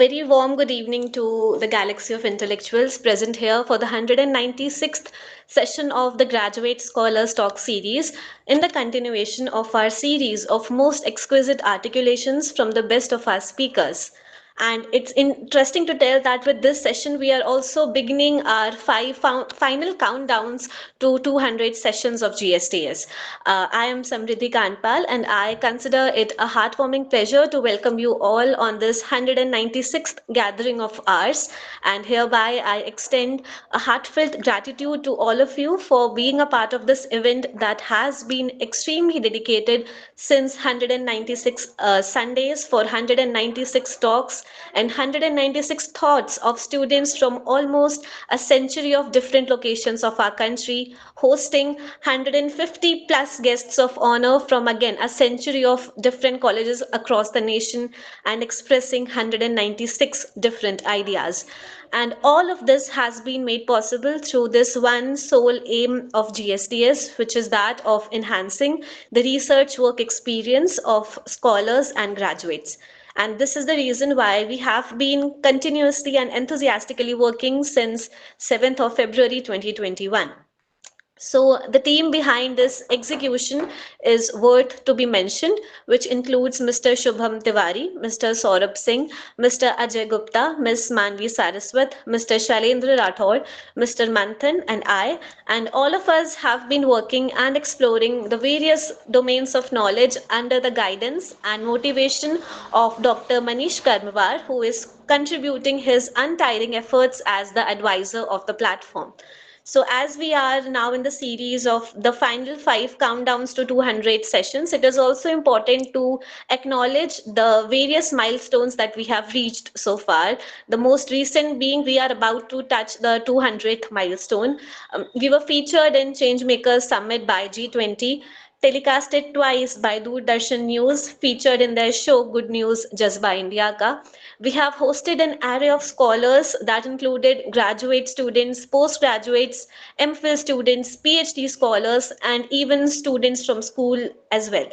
Very warm good evening to the galaxy of intellectuals present here for the 196th session of the Graduate Scholars Talk series in the continuation of our series of most exquisite articulations from the best of our speakers. And it's interesting to tell that with this session, we are also beginning our final countdowns to 200 sessions of GSTS. I am Samriddhi Kanpal, and I consider it a heartwarming pleasure to welcome you all on this 196th gathering of ours. And hereby, I extend a heartfelt gratitude to all of you for being a part of this event that has been extremely dedicated since 196 Sundays for 196 talks and 196 thoughts of students from almost a century of different locations of our country, hosting 150 plus guests of honor from again a century of different colleges across the nation and expressing 196 different ideas. And all of this has been made possible through this one sole aim of GSDS, which is that of enhancing the research work experience of scholars and graduates. And this is the reason why we have been continuously and enthusiastically working since 7th of February 2021. So the team behind this execution is worth to be mentioned, which includes Mr. Shubham Tiwari, Mr. Saurabh Singh, Mr. Ajay Gupta, Ms. Manvi Saraswat, Mr. Shailendra Rathore, Mr. Manthan, and I. And all of us have been working and exploring the various domains of knowledge under the guidance and motivation of Dr. Manish Karmawar, who is contributing his untiring efforts as the advisor of the platform. So, as we are now in the series of the final five countdowns to 200 sessions, it is also important to acknowledge the various milestones that we have reached so far. The most recent being we are about to touch the 200th milestone. We were featured in Changemakers Summit by G20, telecasted twice by Doordarshan News, featured in their show Good News Jazba India Ka. We have hosted an array of scholars that included graduate students, postgraduates, MPhil students, PhD scholars, and even students from school as well.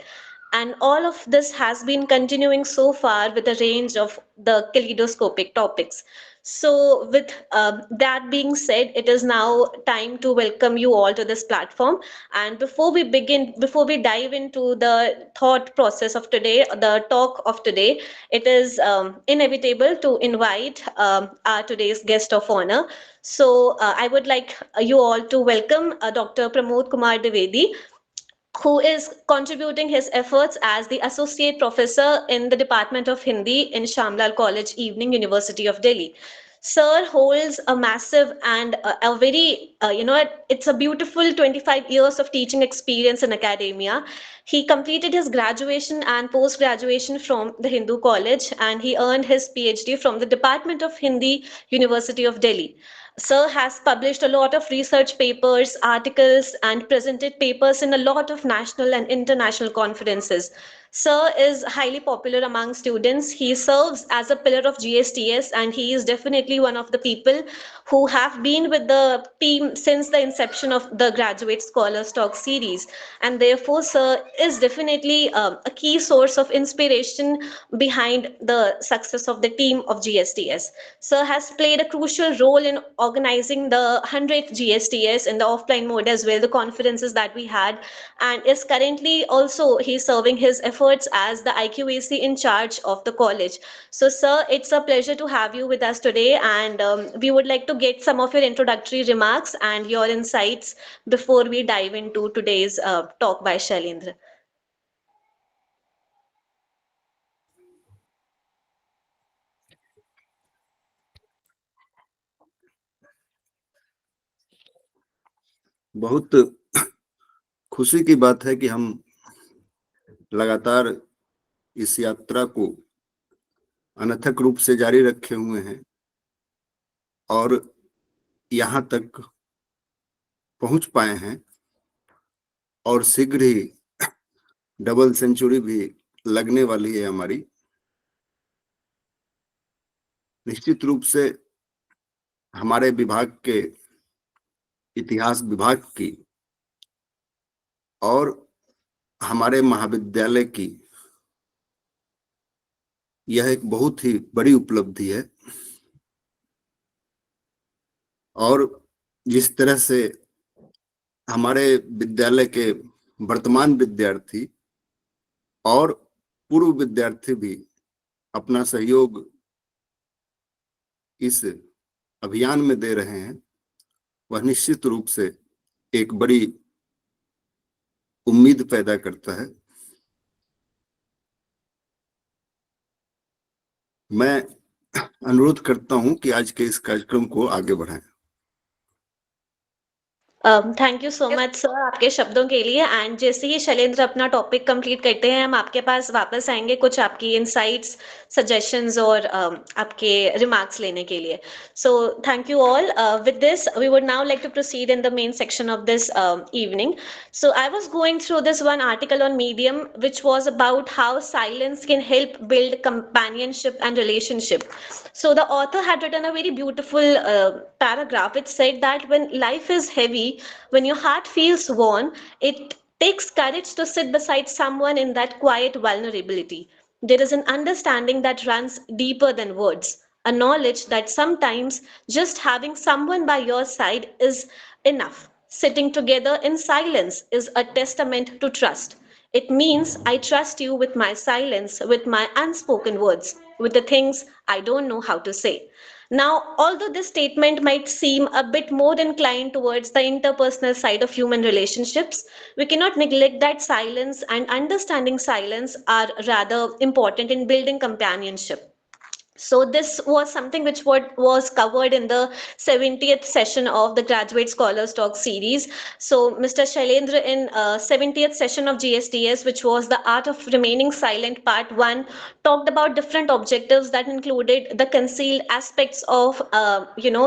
And all of this has been continuing so far with a range of the kaleidoscopic topics. So, with that being said, it is now time to welcome you all to this platform. And before we dive into the thought process of today, the talk of today, it is inevitable to invite our today's guest of honor. So, I would like you all to welcome Dr. Pramod Kumar Dwivedi, who is contributing his efforts as the associate professor in the Department of Hindi in Shamlal College, Evening, University of Delhi. Sir holds a massive and a very, it's a beautiful 25 years of teaching experience in academia. He completed his graduation and post graduation from the Hindu College, and he earned his PhD from the Department of Hindi, University of Delhi. Sir has published a lot of research papers, articles, and presented papers in a lot of national and international conferences. Sir is highly popular among students. He serves as a pillar of GSTS, and he is definitely one of the people who have been with the team since the inception of the Graduate Scholars Talk series. And therefore, Sir is definitely a key source of inspiration behind the success of the team of GSTS. Sir has played a crucial role in organizing the 100th GSTS in the offline mode as well, the conferences that we had, and is currently also he's serving his efforts as the IQAC in charge of the college. So, sir, it's a pleasure to have you with us today, and we would like to get some of your introductory remarks and your insights before we dive into today's talk by Shailendra. बहुत खुशी की बात है कि हम लगातार इस यात्रा को अनथक रूप से जारी रखे हुए हैं और यहाँ तक पहुंच पाए हैं और शीघ्र ही डबल सेंचुरी भी लगने वाली है हमारी। निश्चित रूप से हमारे विभाग के इतिहास विभाग की और हमारे महाविद्यालय की यह एक बहुत ही बड़ी उपलब्धि है। और जिस तरह से हमारे विद्यालय के वर्तमान विद्यार्थी और पूर्व विद्यार्थी भी अपना सहयोग इस अभियान में दे रहे हैं, वह निश्चित रूप से एक बड़ी उम्मीद पैदा करता है। मैं अनुरोध करता हूं कि आज के इस कार्यक्रम को आगे बढ़ाएं। Thank you so much sir आपके शब्दों के लिए। एंड जैसे ही शैलेंद्र अपना टॉपिक कंप्लीट करते हैं, हम आपके पास वापस आएंगे कुछ आपकी इनसाइट्स, सजेशंस और आपके रिमार्क्स लेने के लिए। So thank you all. With this we would now like to proceed in the main section of this evening. So I was going through this one article on Medium, which was about how silence can help build companionship and relationship. So the author had written a very beautiful paragraph. It said that when life is heavy, when your heart feels worn, it takes courage to sit beside someone in that quiet vulnerability. There is an understanding that runs deeper than words, a knowledge that sometimes just having someone by your side is enough. Sitting together in silence is a testament to trust. It means I trust you with my silence, with my unspoken words, with the things I don't know how to say. Now, although this statement might seem a bit more inclined towards the interpersonal side of human relationships, we cannot neglect that silence and understanding silence are rather important in building companionship. So this was something which was covered in the 70th session of the Graduate Scholars Talk series. So Mr. Shailendra in 70th session of GSTS, which was the Art of Remaining Silent Part 1, talked about different objectives that included the concealed aspects of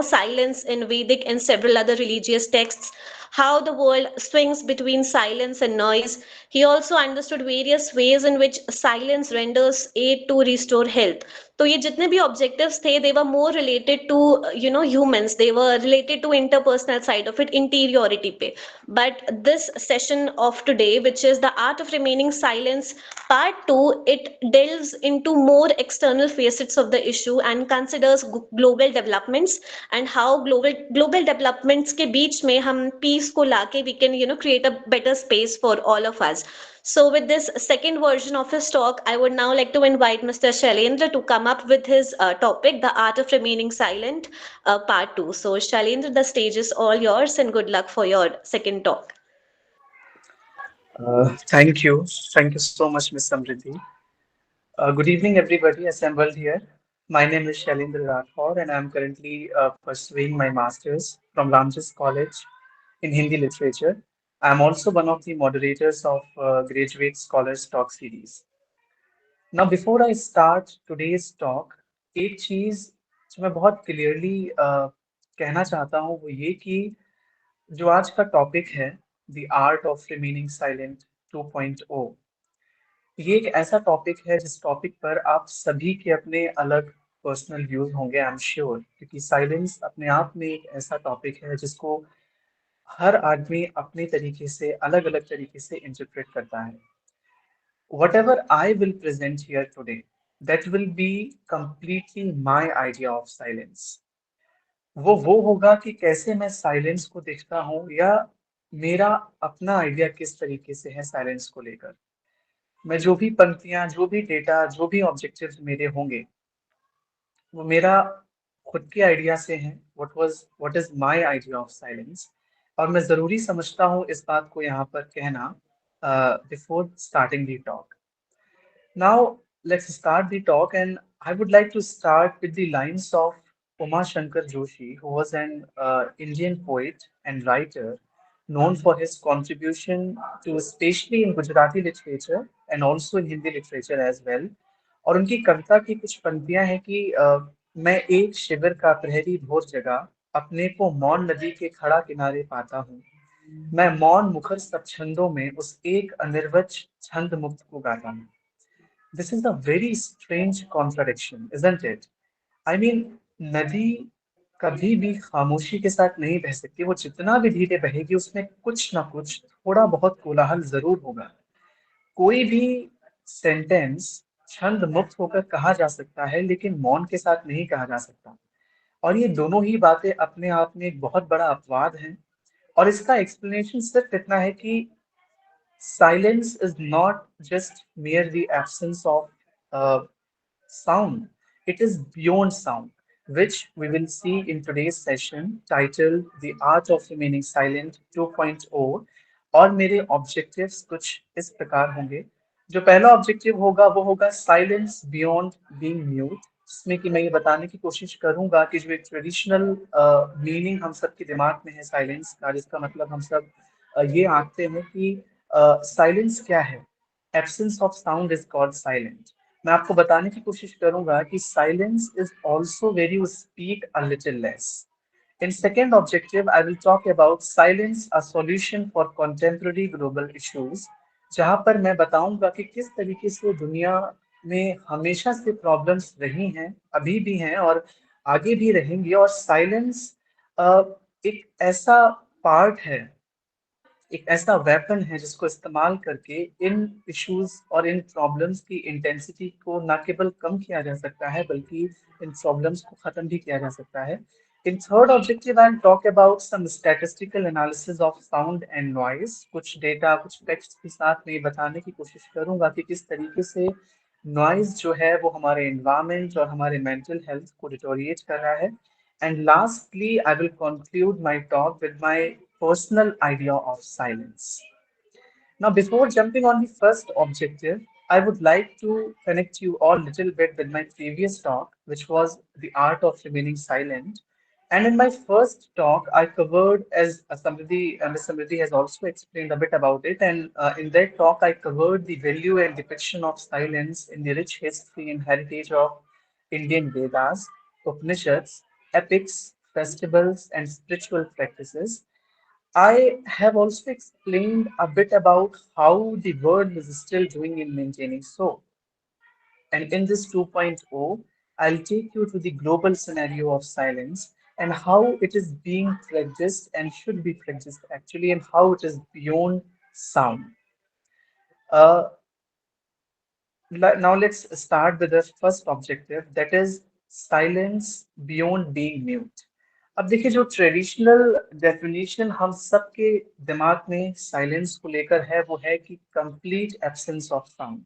silence in Vedic and several other religious texts, how the world swings between silence and noise. He also understood various ways in which silence renders aid to restore health. तो ये जितने भी objectives थे, they were more related to humans, they were related to interpersonal side of it, interiority पे. But this session of today, which is the art of remaining silence part 2, it delves into more external facets of the issue and considers global developments and how global developments के बीच में हम peace को लाके we can create a better space for all of us. So, with this second version of his talk, I would now like to invite Mr. Shailendra to come up with his topic, The Art of Remaining Silent, Part 2. So, Shailendra, the stage is all yours, and good luck for your second talk. Thank you. Thank you so much, Ms. Samriddhi. Good evening, everybody assembled here. My name is Shailendra Rathore, and I'm currently pursuing my master's from Ramjas College in Hindi literature. I'm also one of the moderators of Graduate Scholars Talk series. Now, before I start today's talk, एक चीज जो मैं बहुत clearly कहना चाहता हूँ वो ये कि जो आज का टॉपिक है the art of remaining silent 2.0, ये एक ऐसा टॉपिक है जिस टॉपिक पर आप सभी के अपने अलग पर्सनल व्यूज होंगे, आई एम श्योर, क्योंकि साइलेंस अपने आप में एक ऐसा टॉपिक है जिसको हर आदमी अपने तरीके से अलग अलग तरीके से इंटरप्रेट करता है. Whatever I will present here today, that will be completely my idea of silence. वो होगा कि कैसे मैं साइलेंस को देखता हूँ या मेरा अपना आइडिया किस तरीके से है साइलेंस को लेकर. मैं जो भी पंक्तियां, जो भी डेटा, जो भी ऑब्जेक्टिव्स मेरे होंगे वो मेरा खुद के आइडिया से हैं. What is my idea of silence, और मैं जरूरी समझता हूँ इस बात को यहाँ पर कहना before starting the talk. Now, let's start the talk, and I would like to start with the lines of Uma Shankar Joshi, who was an Indian poet and writer known for his contribution to, especially in Gujarati literature and also in Hindi literature as well. और उनकी कविता की कुछ पंक्तियां हैं कि मैं एक शिविर का प्रहरी भोर जगा, अपने को मौन नदी के खड़ा किनारे पाता हूँ, मैं मौन मुखर सब छंदों में उस एक अनिर्वच छंद मुक्त को गाता हूँ. This is a very strange contradiction, isn't it? I mean, नदी कभी भी खामोशी के साथ नहीं बह सकती. वो जितना भी धीरे बहेगी उसमें कुछ ना कुछ थोड़ा बहुत कोलाहल जरूर होगा. कोई भी सेंटेंस छंद मुक्त होकर कहा जा सकता है, लेकिन मौन के साथ नहीं कहा जा सकता। और ये दोनों ही बातें अपने आप में एक बहुत बड़ा अपवाद है। और इसका एक्सप्लेनेशन सिर्फ इतना है कि silence is not just mere the absence of sound, it is beyond sound, which we will see in today's session titled The Art of Remaining Silent 2.0। और मेरे ऑब्जेक्टिव्स कुछ इस प्रकार होंगे। जो पहला ऑब्जेक्टिव होगा वो होगा साइलेंस बियॉन्ड बीइंग म्यूट, जिसमें कि मैं ये बताने की कोशिश करूंगा कि जो एक ट्रेडिशनल मीनिंग हम सबके दिमाग में है साइलेंस का, जिसका मतलब हम सब ये आंकते हैं कि साइलेंस क्या है। Absence of sound is called silent. मैं आपको बताने की कोशिश करूंगा कि silence is also where you speak a little less. In second objective, I will talk about silence, a solution for contemporary global issues, जहां पर मैं बताऊंगा कि किस तरीके से दुनिया में हमेशा से प्रॉब्लम्स रही हैं, अभी भी हैं और आगे भी रहेंगी। और साइलेंस एक ऐसा पार्ट है, एक ऐसा वेपन है जिसको इस्तेमाल करके इन इश्यूज और इन प्रॉब्लम्स की इंटेंसिटी को न केवल कम किया जा सकता है बल्कि इन प्रॉब्लम्स को खत्म भी किया जा सकता है। In third objective I talk about some statistical analysis of sound and noise. कुछ डेटा, कुछ फैक्ट्स के साथ मैं ये बताने की कोशिश करूंगा कि किस तरीके से नॉइज जो है वो हमारे एनवायरमेंट और हमारे मेंटल हेल्थ को डिटोरिएट कर रहा है। And lastly, I will conclude my talk with my personal idea of silence. Now, before jumping on the first objective, I would like to connect you all a little bit with my previous talk, which was the art of remaining silent. And in my first talk, I covered, as Ms. Samriddhi has also explained a bit about it. And in that talk, I covered the value and depiction of silence in the rich history and heritage of Indian Vedas, Upanishads, epics, festivals, and spiritual practices. I have also explained a bit about how the world is still doing in maintaining so. And in this 2.0, I'll take you to the global scenario of silence and how it is being practiced and should be practiced actually, and how it is beyond sound. Uh, Now let's start with the first objective, that is silence beyond being mute। अब देखिए, जो traditional definition हम सबके दिमाग में silence को लेकर है वो है कि complete absence of sound.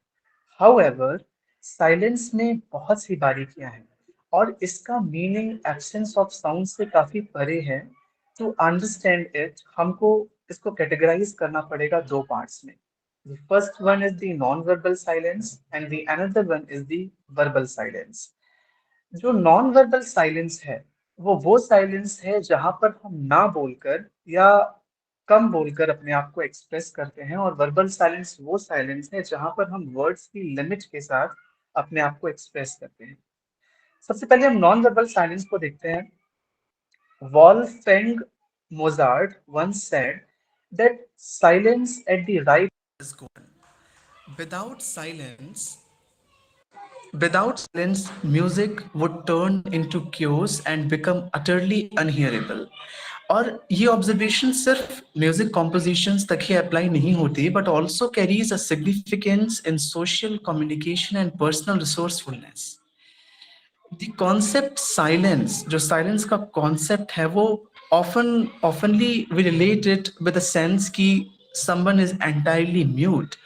However, silence में बहुत सी बारीकियां हैं और इसका मीनिंग एब्सेंस ऑफ साउंड से काफी परे है। टू अंडरस्टैंड इट, हमको इसको कैटेगराइज करना पड़ेगा दो पार्ट्स में। The first one is the non-verbal silence and the another one is the verbal silence। जो नॉन वर्बल साइलेंस है वो साइलेंस है जहां पर हम ना बोलकर या कम बोलकर अपने आप को एक्सप्रेस करते हैं, और वर्बल साइलेंस वो साइलेंस है जहां पर हम वर्ड्स की लिमिट के साथ अपने आप को एक्सप्रेस करते हैं। सबसे पहले हम नॉन वर्बल साइलेंस को देखते हैं। Wolfgang Mozart once said that silence at the right is golden. Without silence, Without silence, music would turn into chaos and become utterly unhearable। और ये ऑब्जर्वेशन सिर्फ म्यूजिक कॉम्पोजिशंस तक ही अप्लाई नहीं होती, but also carries a significance in social communication and personal resourcefulness. The concept silence, जो silence का concept है वो oftenly we relate it with a sense कि someone is entirely mute,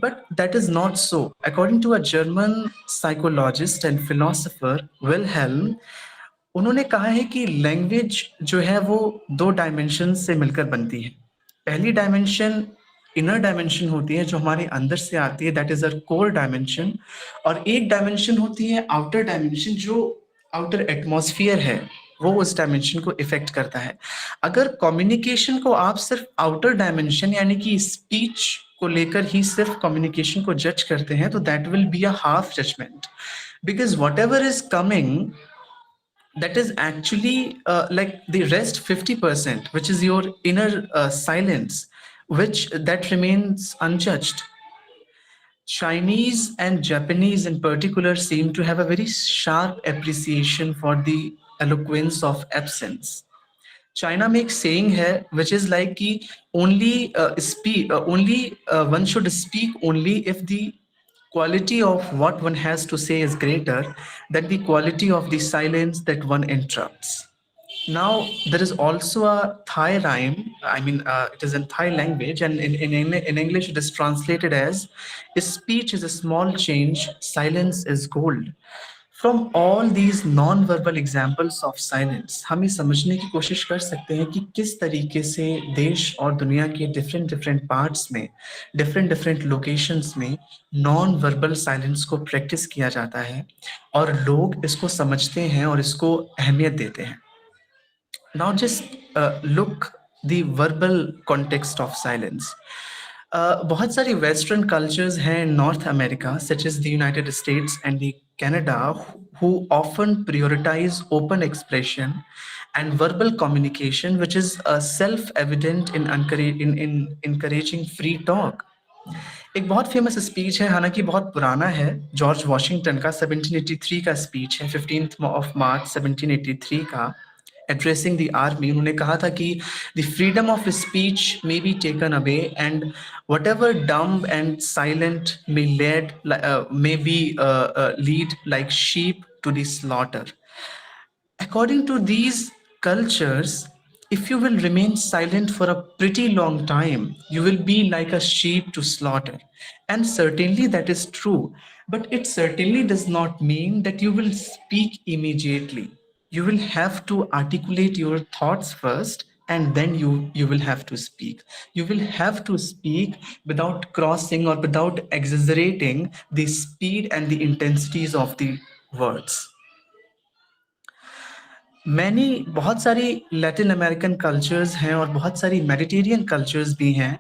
but that is not so। According to a German psychologist and philosopher Wilhelm, उन्होंने कहा है कि language जो है वो दो डायमेंशन से मिलकर बनती है। पहली डायमेंशन इनर डायमेंशन होती है जो हमारे अंदर से आती है, that is a core dimension. और एक डायमेंशन होती है आउटर डायमेंशन, जो आउटर एटमॉस्फेयर है वो उस डायमेंशन को इफेक्ट करता है। अगर कम्युनिकेशन को आप सिर्फ आउटर डायमेंशन यानी कि स्पीच को लेकर ही सिर्फ कम्युनिकेशन को जज करते हैं तो that will be a half judgement, because whatever is coming, that is actually like the rest 50%, which is your inner silence, which that remains unjudged। Chinese and Japanese in particular seem to have a very sharp appreciation for the eloquence of absence। China में एक saying है which is like कि only one should speak only if the quality of what one has to say is greater than the quality of the silence that one interrupts. Now, there is also a Thai rhyme. I mean, it is in Thai language, and in English, it is translated as speech is a small change, silence is gold. From all these non-verbal examples of silence, हम ये समझने की कोशिश कर सकते हैं कि किस तरीके से देश और दुनिया के डिफरेंट डिफरेंट पार्ट्स में, डिफरेंट डिफरेंट लोकेशंस में नॉन वर्बल साइलेंस को प्रैक्टिस किया जाता है और लोग इसको समझते हैं और इसको अहमियत देते हैं. Now just look the verbal context of silence. बहुत सारी वेस्टर्न कल्चर्स हैं North America such as the United States and the Canada who often prioritize open expression and verbal communication, which is self-evident in encouraging free talk. एक बहुत famous speech है, हालांकि बहुत पुराना है, जॉर्ज वॉशिंगटन का 1783 का स्पीच है, 15th of March 1783 का, एड्रेसिंग द आर्मी. उन्होंने कहा था कि the freedom of speech may be taken away and whatever dumb and silent may be lead like sheep to the slaughter. According to these cultures, if you will remain silent for a pretty long time, you will be like a sheep to slaughter. And certainly that is true, but it certainly does not mean that you will speak immediately. You will have to articulate your thoughts first, and then you will have to speak. You will have to speak without crossing or without exaggerating the speed and the intensities of the words. बहुत सारी Latin American cultures हैं और बहुत सारी Mediterranean cultures भी हैं,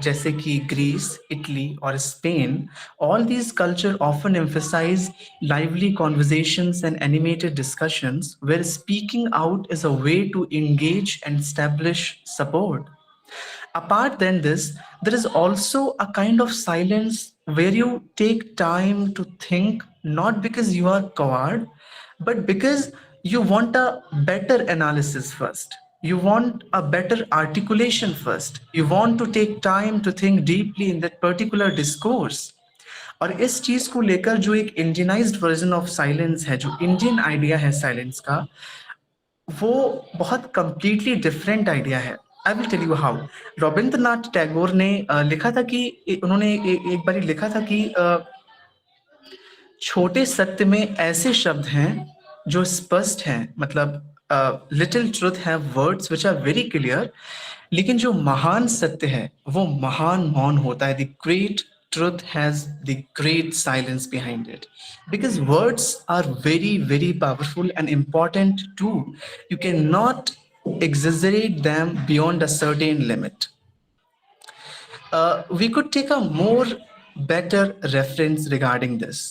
जैसे कि ग्रीस, इटली और Spain. All these culture often emphasize lively conversations and animated discussions where speaking out is a way to engage and establish support. Apart than this, there is also a kind of silence where you take time to think, not because you are coward, but because you want a better analysis first. You want a better articulation first. You want to take time to think deeply in that particular discourse. और इस चीज को लेकर जो एक Indianised version of silence है, जो Indian idea है साइलेंस का, वो बहुत कंप्लीटली डिफरेंट आइडिया है. I will tell you how. Rabindranath Tagore ने लिखा था कि उन्होंने एक बार लिखा था कि छोटे सत्य में ऐसे शब्द हैं जो स्पष्ट हैं, मतलब little truth have words which are very clear, लेकिन जो महान सत्य है वो महान मौन होता है. The great truth has the great silence behind it, because words are very very powerful and important too. You cannot exaggerate them beyond a certain limit. We could take a more better reference regarding this.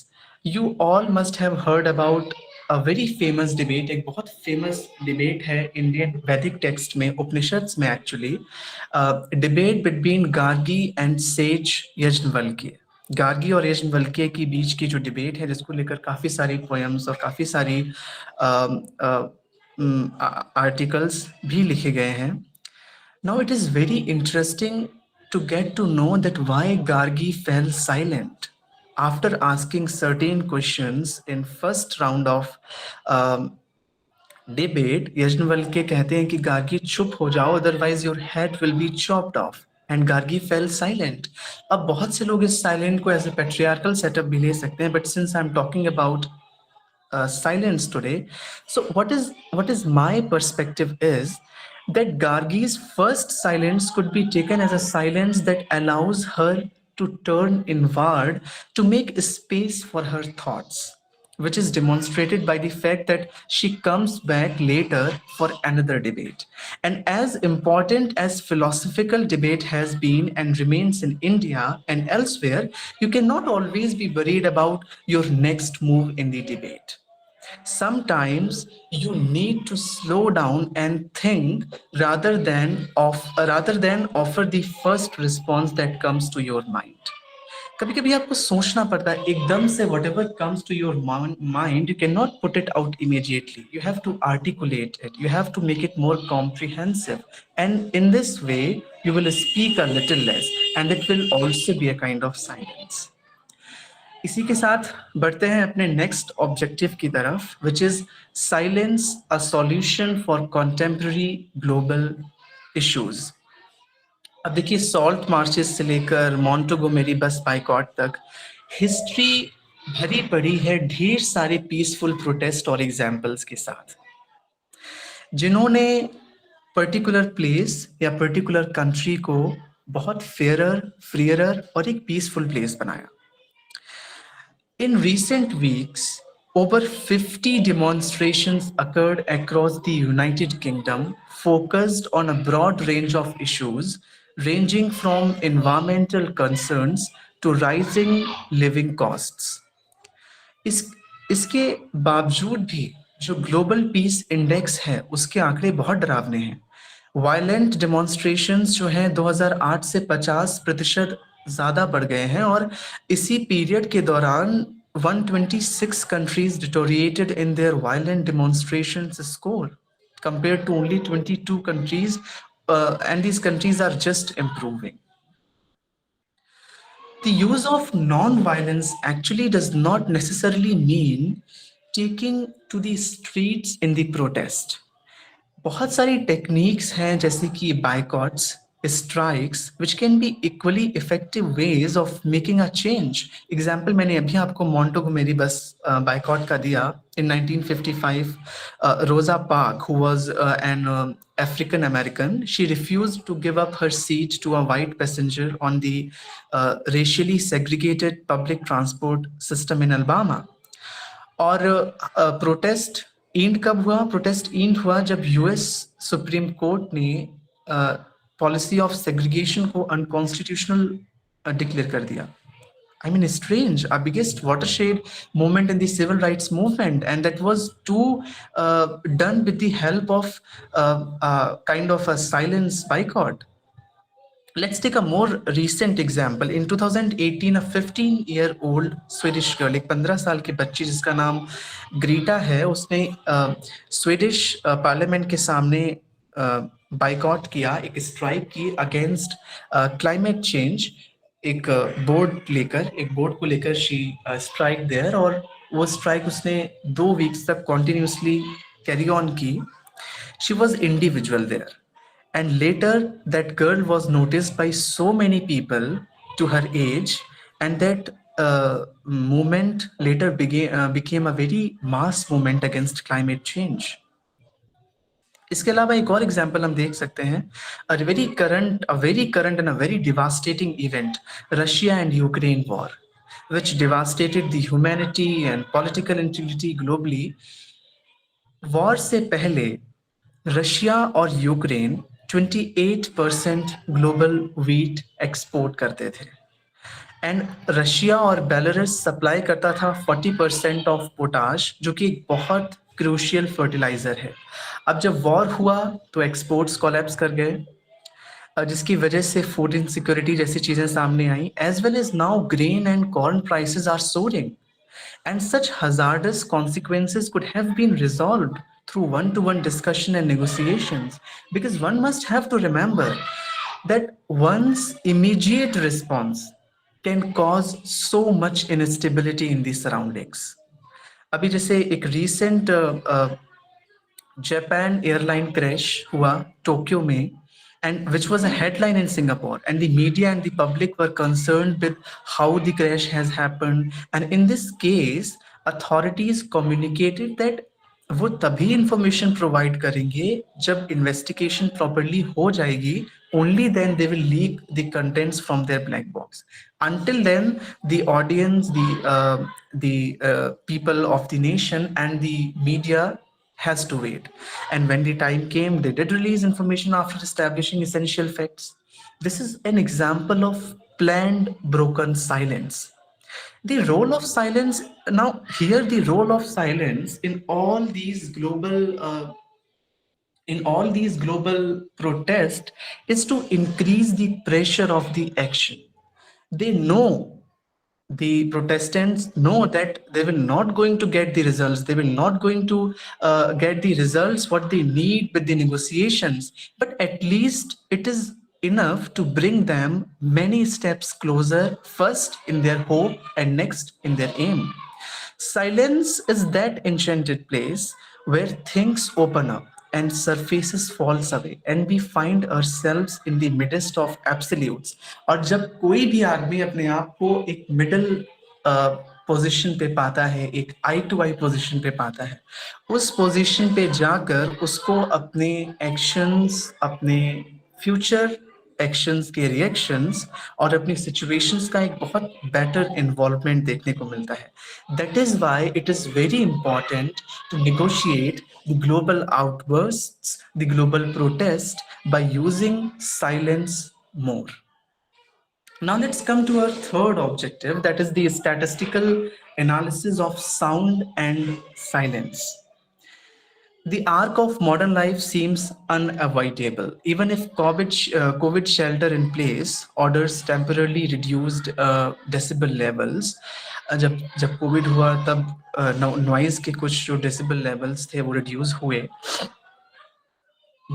You all must have heard about a very famous debate. एक बहुत famous debate है Indian Vedic text में, उपनिषद्स में actually, debate between Gargi and sage Yajnavalkya. Gargi और यज्ञवल्क्य के बीच की जो debate है, जिसको लेकर काफी सारी पोएम्स और काफी सारी आर्टिकल्स भी लिखे गए हैं. Now it is very interesting to get to know that why Gargi fell silent after asking certain questions in first round of debate. Yajnavalkya कहते हैं कि गार्गी चुप हो जाओ, otherwise your head will be chopped off, and Gargi fell silent. अब बहुत से लोग इस silent को as a patriarchal setup भी ले सकते हैं, but since I'm talking about silence today, so what is my perspective is that Gargi's first silence could be taken as a silence that allows her to turn inward to make space for her thoughts, which is demonstrated by the fact that she comes back later for another debate. And as important as philosophical debate has been and remains in India and elsewhere, you cannot always be worried about your next move in the debate. Sometimes you need to slow down and think rather than offer the first response that comes to your mind. कभी कभी आपको सोचना पड़ता है एकदम से. whatever comes to your mind, you cannot put it out immediately. You have to articulate it. You have to make it more comprehensive, and in this way you will speak a little less, and it will also be a kind of silence. इसी के साथ बढ़ते हैं अपने next objective की तरफ, which is silence a solution for contemporary global issues. अब देखिए, सॉल्ट मार्चेस से लेकर मॉन्टेगोमेरी बस बाइकॉट तक हिस्ट्री भरी पड़ी है ढेर सारे पीसफुल प्रोटेस्ट और एग्जाम्पल्स के साथ, जिन्होंने पर्टिकुलर प्लेस या पर्टिकुलर कंट्री को बहुत फेयरर, फ्रीयर और एक पीसफुल प्लेस बनाया। In recent weeks, over 50 demonstrations occurred across the United Kingdom, focused on a broad range of issues, ranging from environmental concerns to rising living costs. इसके बावजूद भी जो global peace index है उसके आंकड़े बहुत डरावने हैं। वायलेंट डेमोन्स्ट्रेशंस जो हैं 2008 से 50% ज्यादा बढ़ गए हैं, और इसी पीरियड के दौरान 126 countries deteriorated in their violent demonstrations score compared to only 22 countries, and these countries are just improving. The use of non-violence actually does not necessarily mean taking to the streets in the protest. बहुत सारी techniques हैं जैसे कि बाइकॉट्स, strikes, which can be equally effective ways of making a change. Example मैंने अभी आपको मॉन्टेगोमेरी बस boycott का दिया in 1955. Rosa Parks, who was an African American, she refused to give up her seat to a white passenger on the racially segregated public transport system in Alabama. और protest and कब हुआ? Protest and हुआ जब US supreme court ने policy of segregation को unconstitutional declare कर दिया। I mean, strange, our biggest watershed moment in the civil rights movement, and that was done with the help of kind of a silence boycott. Let's take a more recent example. In 2018, a 15-year-old Swedish girl, एक 15 साल की बच्ची जिसका नाम Greta है, उसने Swedish parliament के सामने बाइकॉट किया, एक स्ट्राइक की अगेंस्ट क्लाइमेट चेंज। एक बोर्ड को लेकर शी स्ट्राइक देयर, और वो स्ट्राइक उसने 2 वीक्स तक कॉन्टिन्यूसली कैरी ऑन की। She was individual there, and later that girl was noticed by so many people to her age, and that movement later became a very mass movement against climate change. इसके अलावा एक और example हम देख सकते हैं, a very current and a very devastating event, Russia and Ukraine war, which devastated the humanity and political integrity globally. War से पहले रशिया और यूक्रेन 28% ग्लोबल व्हीट एक्सपोर्ट करते थे, एंड रशिया और बेलारूस सप्लाई करता था 40% ऑफ पोटाश, जो कि एक बहुत क्रूशियल फर्टिलाइजर है। अब जब वॉर हुआ तो एक्सपोर्ट्स कोलैप्स कर गए, जिसकी वजह से फूड इनसिक्योरिटी जैसी चीजें सामने आई, as well as now grain and corn prices are soaring, and such hazardous consequences could have been resolved through one-to-one discussion and negotiations, because one must have to remember that one's immediate response can cause so much instability in the surroundings. अभी जैसे एक recent Japan airline crash हुआ Tokyo में, and which was a headline in Singapore, and the media and the public were concerned with how the crash has happened, and in this case authorities communicated that वो तभी information provide करेंगे जब investigation properly हो जाएगी, only then they will leak the contents from their black box. Until then the audience, the people of the nation and the media has to wait. And when the time came, they did release information after establishing essential facts. This is an example of planned broken silence. The role of silence, now here the role of silence in all these global protests is to increase the pressure of the action. They know, the Protestants know that they will not going to get the results. They will not going to get the results what they need with the negotiations. But at least it is enough to bring them many steps closer, first in their hope and next in their aim. Silence is that enchanted place where things open up and surfaces falls away and we find ourselves in the midst of absolutes. और जब कोई भी आदमी अपने आप को एक middle position पे पाता है, एक आई टू आई पोजीशन पे पाता है, उस पोजीशन पे जाकर उसको अपने एक्शंस, अपने फ्यूचर एक्शंस के रिएक्शंस और अपनी सिचुएशंस का एक बहुत बेटर इन्वॉल्वमेंट देखने को मिलता है. That is why it is very important to negotiate the global outbursts, the global protest by using silence more. Now let's come to our third objective, that is the statistical analysis of sound and silence. The arc of modern life seems unavoidable. Even if COVID shelter in place orders temporarily reduced decibel levels, जब जब Covid हुआ तब noise के कुछ जो decibel levels थे वो reduce हुए.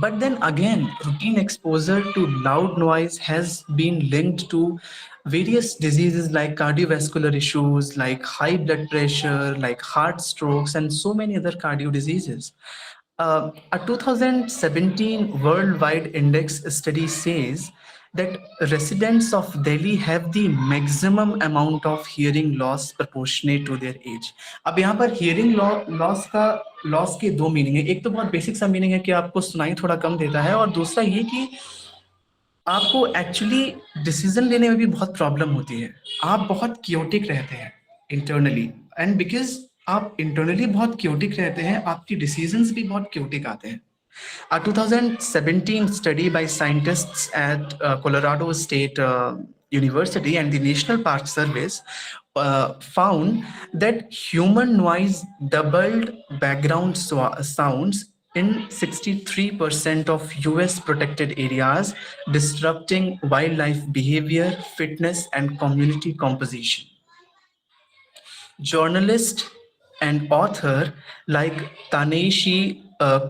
But then again, routine exposure to loud noise has been linked to various diseases like cardiovascular issues, like high blood pressure, like heart strokes, and so many other cardio diseases. A 2017 worldwide index study says that residents of Delhi have the maximum amount of hearing loss proportionate to their age. अब यहाँ पर hearing loss के दो meaning है. एक तो बहुत basic सा मीनिंग है कि आपको सुनाई थोड़ा कम देता है, और दूसरा ये कि आपको एक्चुअली डिसीजन लेने में भी बहुत प्रॉब्लम होती है. आप बहुत क्योटिक रहते हैं इंटरनली, एंड बिकॉज आप इंटरनली बहुत क्योटिक रहते हैं, आपकी डिसीजंस भी बहुत क्योटिक आते हैं. A 2017 study by scientists at Colorado State University and the National Park Service found that human noise doubled background sounds in 63% of US protected areas, disrupting wildlife behavior, fitness, and community composition. Journalist and author like Ta-Nehisi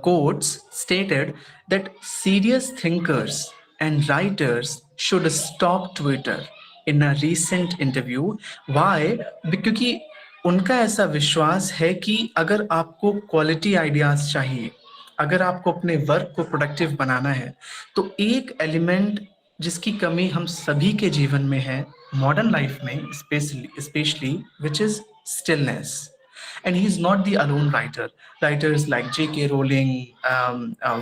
Coates stated that serious thinkers and writers should stop Twitter in a recent interview. Why? क्योंकि उनका ऐसा विश्वास है कि अगर आपको quality ideas चाहिए, अगर आपको अपने वर्क को प्रोडक्टिव बनाना है, तो एक एलिमेंट जिसकी कमी हम सभी के जीवन में है मॉडर्न लाइफ में specially, which is stillness. And he's not the alone writer. Writers like J.K. Rowling,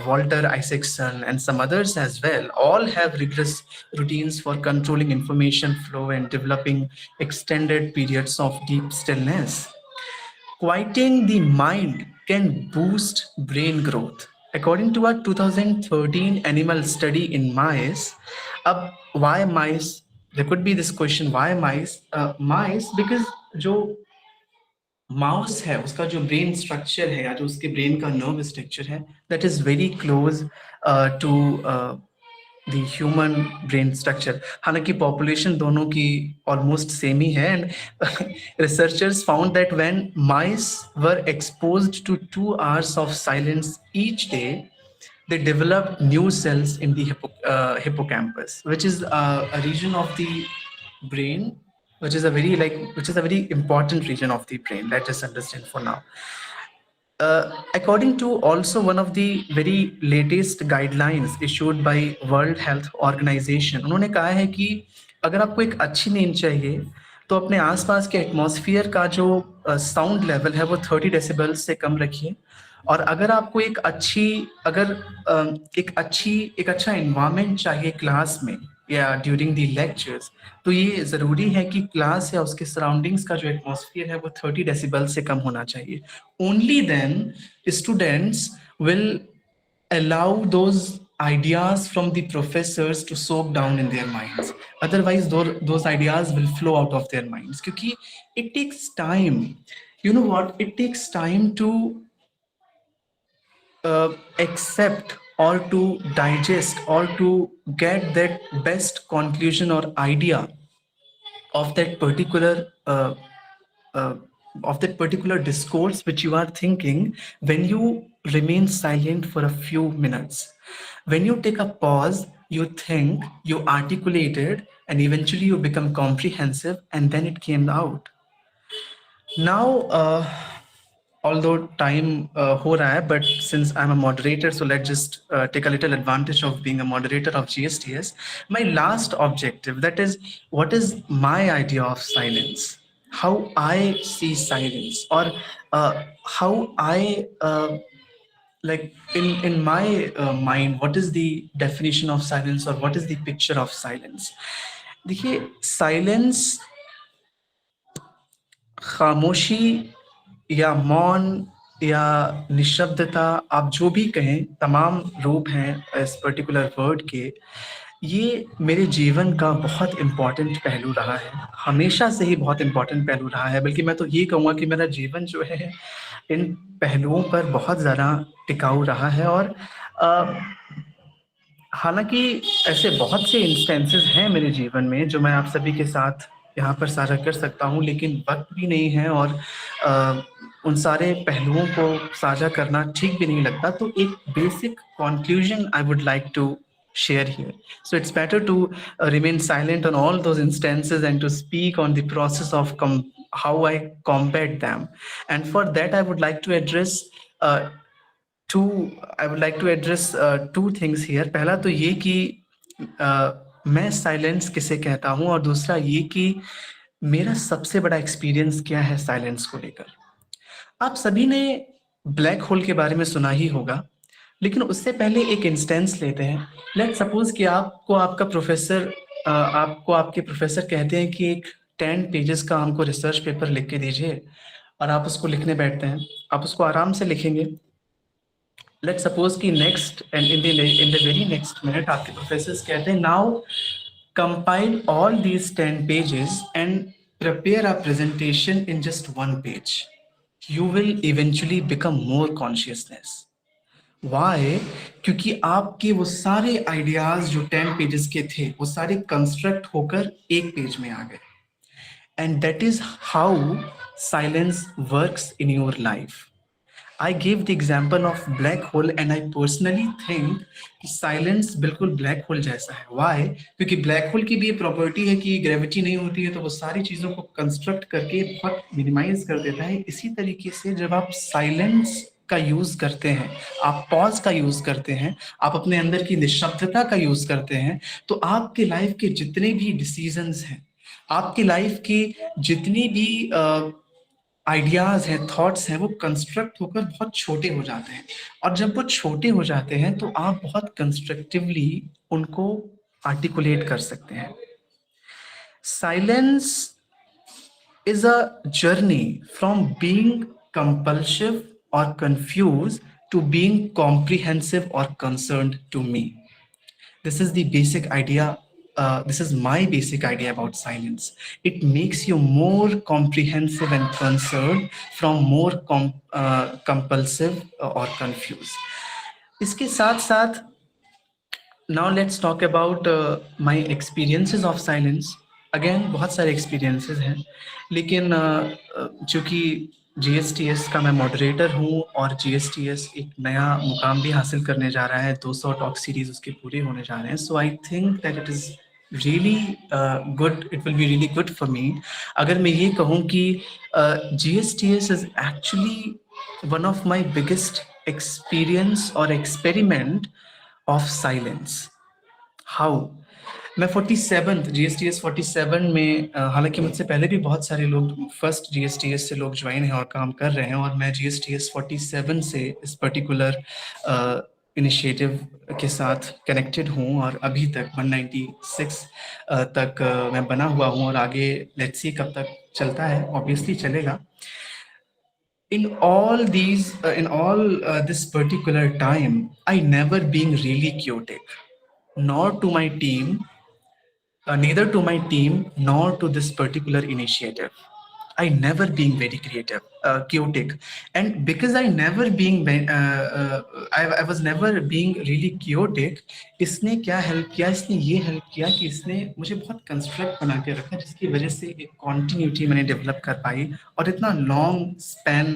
Walter Isaacson, and some others as well, all have rigorous routines for controlling information flow and developing extended periods of deep stillness. Quieting the mind can boost brain growth. According to a 2013 animal study in mice, why mice? There could be this question, why mice? Mice, because जो mouse है उसका जो brain structure है या जो उसके brain का nerve structure है, that is very close to the human brain structure. हालांकि पॉपुलेशन दोनों की ऑलमोस्ट सेम ही है, and researchers found that when mice were exposed to 2 hours of silence each day, they developed new cells in the hippocampus, which is a region of the brain which is a very important region of the brain. Let's just understand for now. According to also one of the very latest guidelines issued by World Health Organization, उन्होंने कहा है कि अगर आपको एक अच्छी नींद चाहिए तो अपने आसपास के एटमॉस्फेयर का जो साउंड लेवल है वो 30 डेसिबल से कम रखिए. और अगर आपको एक अच्छा एनवायरनमेंट चाहिए क्लास में या ड्यूरिंग द लेक्चर्स, तो ये जरूरी है कि क्लास या उसके सराउंडिंग्स का जो एटमॉस्फेयर है वो 30 डेसिबल से कम होना चाहिए. Only then students will allow those ideas from the professors to soak down in their minds. Otherwise those ideas will flow out of their minds, क्योंकि it takes time. You know what? It takes time to accept or to digest or to get that best conclusion or idea of that particular discourse which you are thinking when you remain silent for a few minutes. When you take a pause, you think, you articulated, and eventually you become comprehensive, and then it came out. Now, although time ho raha hai, but since I'm a moderator, so let's just take a little advantage of being a moderator of GSTS. My last objective, that is, what is my idea of silence? How I see silence, or how I like in my mind, what is the definition of silence, or what is the picture of silence? देखिए, silence, खामोशी या मौन या निशब्दता, आप जो भी कहें, तमाम रूप हैं इस पर्टिकुलर वर्ड के, ये मेरे जीवन का बहुत इम्पॉर्टेंट पहलू रहा है, हमेशा से ही बहुत इम्पॉर्टेंट पहलू रहा है। बल्कि मैं तो ये कहूँगा कि मेरा जीवन जो है इन पहलुओं पर बहुत ज़्यादा टिकाऊ रहा है। और हालांकि ऐसे बहुत से इंस्टेंसेस हैं मेरे जीवन में जो मैं आप सभी के साथ यहाँ पर साझा कर सकता हूँ, लेकिन वक्त भी नहीं है और उन सारे पहलुओं को साझा करना ठीक भी नहीं लगता। तो एक basic conclusion I would like to share here. So it's better to remain silent on all those instances and to speak on the process of how I combat them. And for that, I would like to address two things here. पहला तो ये कि मैं silence किसे कहता हूँ, और दूसरा ये कि मेरा सबसे बड़ा एक्सपीरियंस क्या है साइलेंस को लेकर। आप सभी ने ब्लैक होल के बारे में सुना ही होगा, लेकिन उससे पहले एक इंस्टेंस लेते हैं। लेट्स सपोज कि आपको आपके प्रोफेसर कहते हैं कि एक 10 पेजेस का हमको रिसर्च पेपर लिख के दीजिए, और आप उसको लिखने बैठते हैं। आप उसको आराम से लिखेंगे। लेट्स सपोज कि next and in the very next minute आपके प्रोफेसर कहते हैं, now compile all these 10 pages and prepare a presentation in just 1 page. You will eventually become more consciousness. Why? क्योंकि आपके वो सारे आइडियाज जो 10 पेजेस के थे, वो सारे कंस्ट्रक्ट होकर एक पेज में आ गए। And that is how silence works in your life. I gave the example of black hole, and I personally think कि silence बिल्कुल black hole जैसा है। Why? क्योंकि black hole की भी ये प्रॉपर्टी है कि ग्रेविटी नहीं होती है, तो वो सारी चीजों को कंस्ट्रक्ट करके बहुत मिनिमाइज कर देता है। इसी तरीके से जब आप साइलेंस का यूज करते हैं, आप पॉज का यूज करते हैं, आप अपने अंदर की निशब्दता का यूज करते हैं, तो आपके लाइफ के जितने भी डिसीजंस हैं, आपकी लाइफ की जितनी भी आइडियाज हैं, थॉट्स हैं, वो कंस्ट्रक्ट होकर बहुत छोटे हो जाते हैं। और जब वो छोटे हो जाते हैं तो आप बहुत कंस्ट्रक्टिवली उनको आर्टिकुलेट कर सकते हैं। Silence is a journey from being compulsive और कंफ्यूज टू बीइंग कॉम्प्रिहेंसिव और concerned to me. This is the basic idea. This is my basic idea about silence. It makes you more comprehensive and concerned from more compulsive or confused. इसके साथ साथ now let's talk about my experiences of silence. Again, बहुत सारे experiences हैं, लेकिन चूँकि GSTS का मैं मॉडरेटर हूँ और GSTS एक नया मुकाम भी हासिल करने जा रहा है, 200 टॉक सीरीज उसके पूरे होने जा रहे हैं। So I think that it is really good, it will be really good for me अगर मैं ये कहूँ कि GSTS is actually one of my biggest experience और एक्सपेरिमेंट ऑफ साइलेंस। हाउ? मैं 47 GSTS 47 में, हालांकि मुझसे पहले भी बहुत सारे लोग फर्स्ट GSTS से लोग ज्वाइन हैं और काम कर रहे हैं, और मैं GSTS 47 से इस पर्टिकुलर इनिशिएटिव के साथ कनेक्टेड हूँ, और अभी तक 196 तक मैं बना हुआ हूँ, और आगे लेट्स सी कब तक चलता है, ऑब्वियसली चलेगा। In all this particular time, I never being really chaotic, nor to my team, neither to my team nor to this particular initiative. I never being very chaotic, and because I never being I was never being really chaotic, इसने क्या help किया? इसने ये help किया कि इसने मुझे बहुत कंस्ट्रक्ट बना के रखा, जिसकी वजह से एक कॉन्टिन्यूटी मैंने डेवलप कर पाई, और इतना लॉन्ग स्पैन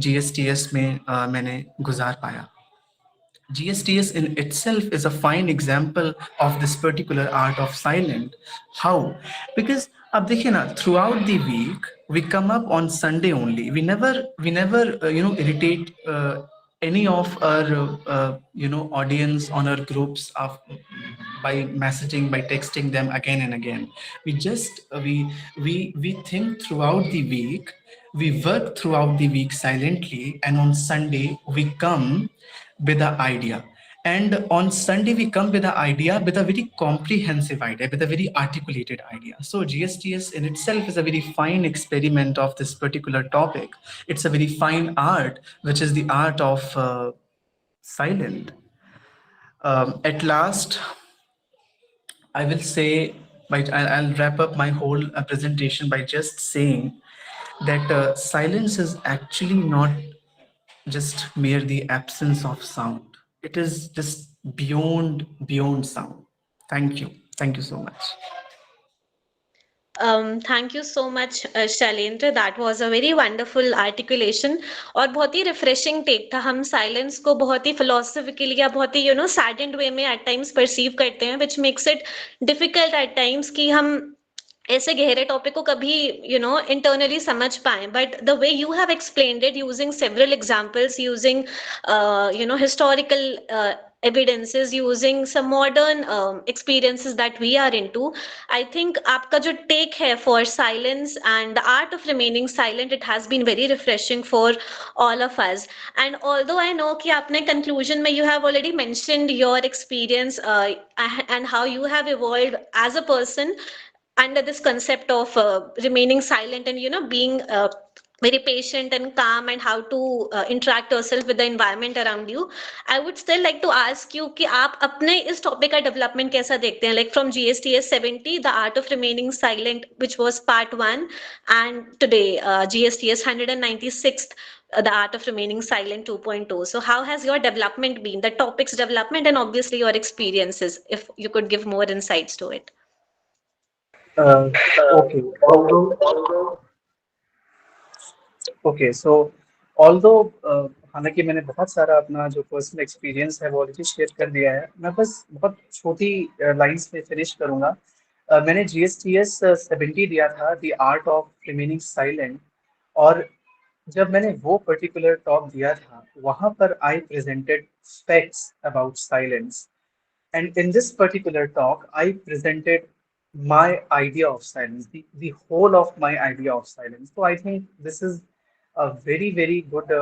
GSTS में मैंने गुजार पाया। GSTS in itself is a fine example of this particular art of silent. How? Because अब देखिए ना, throughout the week we come up on Sunday only. We never irritate any of our audience on our groups of by messaging, by texting them again and again. We just we think throughout the week, we work throughout the week silently, and on Sunday we come with the idea. And on Sunday, we come with the idea, with a very comprehensive idea, with a very articulated idea. So GSTS in itself is a very fine experiment of this particular topic. It's a very fine art, which is the art of silent. At last, I will say, I'll wrap up my whole presentation by just saying that silence is actually not just mere the absence of sound. It is just beyond sound. Thank you so much. Thank you so much, Shailendra. That was a very wonderful articulation और बहुत ही refreshing take था. हम silence को बहुत ही philosophically या बहुत ही saddened वे में eight times perceive करते हैं, which makes it difficult at times कि हम ऐसे गहरे टॉपिक को कभी इंटरनली समझ पाए. But the way you have explained it using several examples, using historical evidences, using some modern experiences that we are into, I think आपका जो take है for silence and the art of remaining silent, it has been very refreshing for all of us. And although I know कि आपने conclusion में you have already mentioned your experience and how you have evolved as a person under this concept of remaining silent and being very patient and calm, and how to interact yourself with the environment around you. I would still like to ask you कि आप अपने इस topic का development कैसा देखते हैं, like from GSTS 70, the art of remaining silent, which was part 1, and today GSTS 196th, the art of remaining silent 2.0. So how has your development been, the topic's development, and obviously your experiences, if you could give more insights to it? Uh, okay, although okay so although हालांकि मैंने बहुत सारा अपना जो personal experience है वो already share कर दिया है, मैं बस बहुत छोटी लाइंस में फिनिश करूंगा. मैंने GSTS 70 दिया था, the art of remaining silent. और जब मैंने वो पर्टिकुलर टॉक दिया था, वहां पर I presented facts about silence. And in this particular talk, I presented my idea of silence, the whole of my idea of silence. So I think this is a very, very good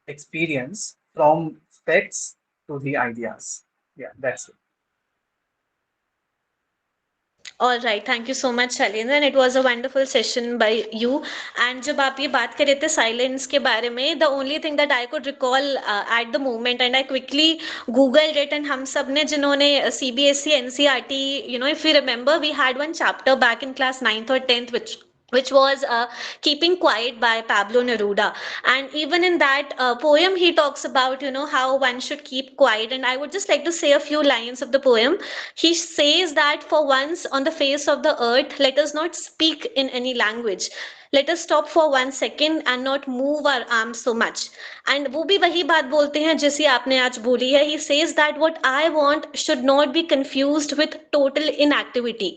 experience from facts to the ideas. Yeah, that's it. All right, thank you so much, Shailendra, and it was a wonderful session by you. And जब आप ये बात कर रहे थे silence के बारे में, the only thing that I could recall at the moment, and I quickly googled it, and हम सब ने जिन्होंने CBSE NCERT, if we remember, we had one chapter back in class 9th or 10th, which was Keeping Quiet by Pablo Neruda. And even in that poem, he talks about, how one should keep quiet. And I would just like to say a few lines of the poem. He says that for once on the face of the earth, let us not speak in any language. Let us stop for 1 second and not move our arms so much. And वो भी वही बात बोलते हैं जैसी आपने आज बोली है. He says that what I want should not be confused with total inactivity.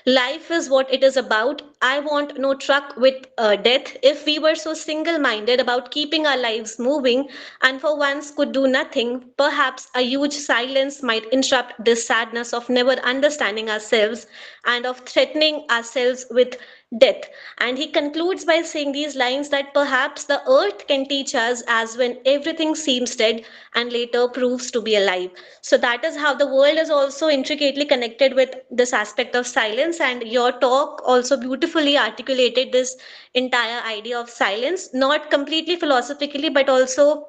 Life is what it is about. I want no truck with death. If we were so single minded about keeping our lives moving and for once could do nothing, perhaps a huge silence might interrupt this sadness of never understanding ourselves and of threatening ourselves with death. And he concludes by saying these lines, that perhaps the earth can teach us as when everything seems dead and later proves to be alive. So that is how the world is also intricately connected with this aspect of silence. And your talk also beautifully articulated this entire idea of silence, not completely philosophically, but also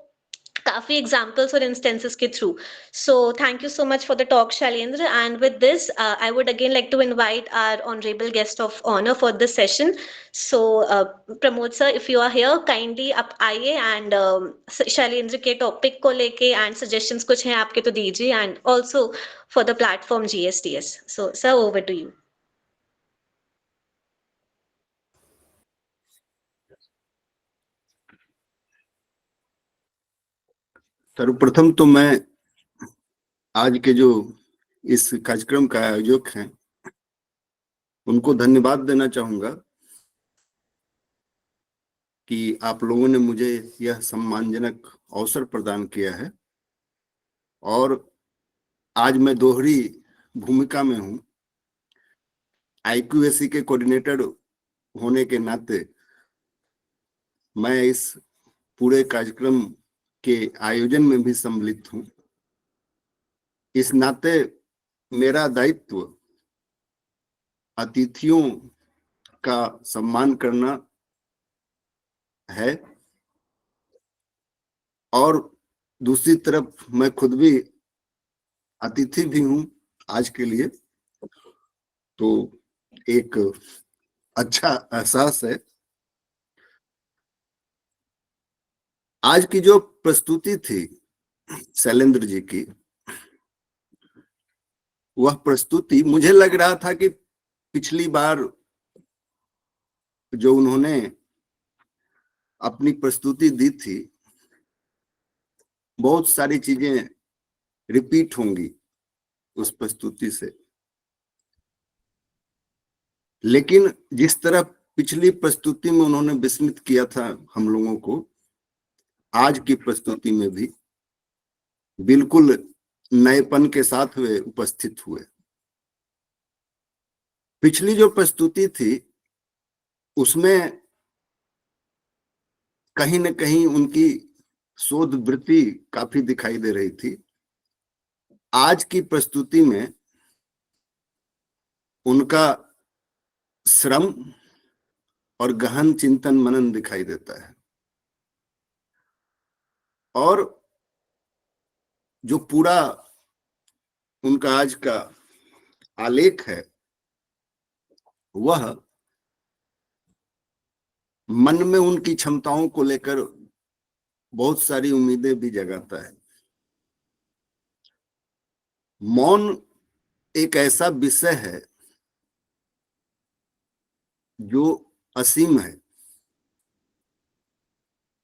काफी examples और instances के थ्रू. So thank you so much for the talk, Shailendra. And with this I would again like to invite our honourable guest of honour for this session. So Pramod sir, if you are here, kindly आप आइए and Shailendra के topic को लेके and suggestions कुछ हैं आपके तो दीजिए, and also for the platform GSTS. So sir, over to you. सर्वप्रथम तो मैं आज के जो इस कार्यक्रम का आयोजक हैं उनको धन्यवाद देना चाहूंगा कि आप लोगों ने मुझे यह सम्मानजनक अवसर प्रदान किया है और आज मैं दोहरी भूमिका में हूं। IQAC के कोऑर्डिनेटर होने के नाते मैं इस पूरे कार्यक्रम के आयोजन में भी सम्मिलित हूं। इस नाते मेरा दायित्व अतिथियों का सम्मान करना है और दूसरी तरफ मैं खुद भी अतिथि भी हूं आज के लिए, तो एक अच्छा एहसास है। आज की जो प्रस्तुति थी शैलेंद्र जी की, वह प्रस्तुति मुझे लग रहा था कि पिछली बार जो उन्होंने अपनी प्रस्तुति दी थी बहुत सारी चीजें रिपीट होंगी उस प्रस्तुति से, लेकिन जिस तरह पिछली प्रस्तुति में उन्होंने विस्मित किया था हम लोगों को, आज की प्रस्तुति में भी बिल्कुल नएपन के साथ वे उपस्थित हुए। पिछली जो प्रस्तुति थी उसमें कहीं न कहीं उनकी शोध वृत्ति काफी दिखाई दे रही थी। आज की प्रस्तुति में उनका श्रम और गहन चिंतन मनन दिखाई देता है और जो पूरा उनका आज का आलेख है वह मन में उनकी क्षमताओं को लेकर बहुत सारी उम्मीदें भी जगाता है। मौन एक ऐसा विषय है जो असीम है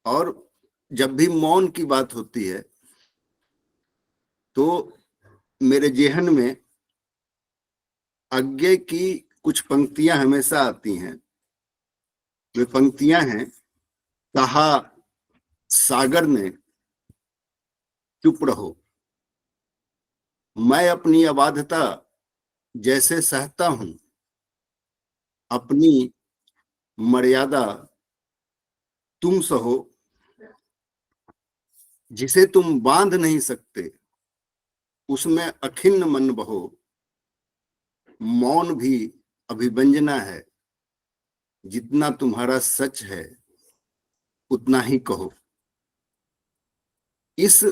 और जब भी मौन की बात होती है तो मेरे जेहन में अज्ञे की कुछ पंक्तियां हमेशा आती हैं। वे पंक्तियां हैं, कहा सागर ने चुप रहो, मैं अपनी अबाध्यता जैसे सहता हूं, अपनी मर्यादा तुम सहो, जिसे तुम बांध नहीं सकते उसमें अखिन्न मन बहो, मौन भी अभिव्यंजना है, जितना तुम्हारा सच है उतना ही कहो। इस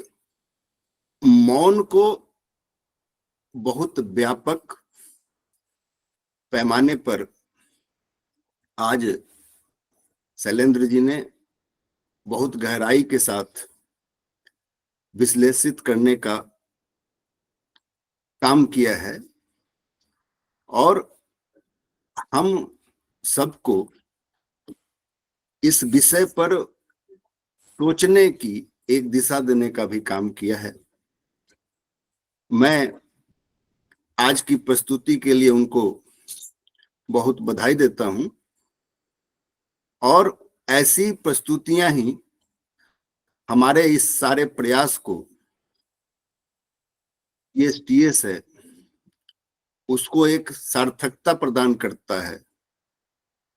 मौन को बहुत व्यापक पैमाने पर आज शैलेंद्र जी ने बहुत गहराई के साथ विश्लेषित करने का काम किया है और हम सबको इस विषय पर सोचने की एक दिशा देने का भी काम किया है। मैं आज की प्रस्तुति के लिए उनको बहुत बधाई देता हूं और ऐसी प्रस्तुतियां ही हमारे इस सारे प्रयास को, ये STS है, उसको एक सार्थकता प्रदान करता है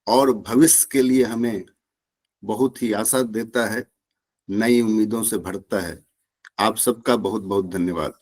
और भविष्य के लिए हमें बहुत ही आशा देता है, नई उम्मीदों से भरता है। आप सबका बहुत बहुत धन्यवाद।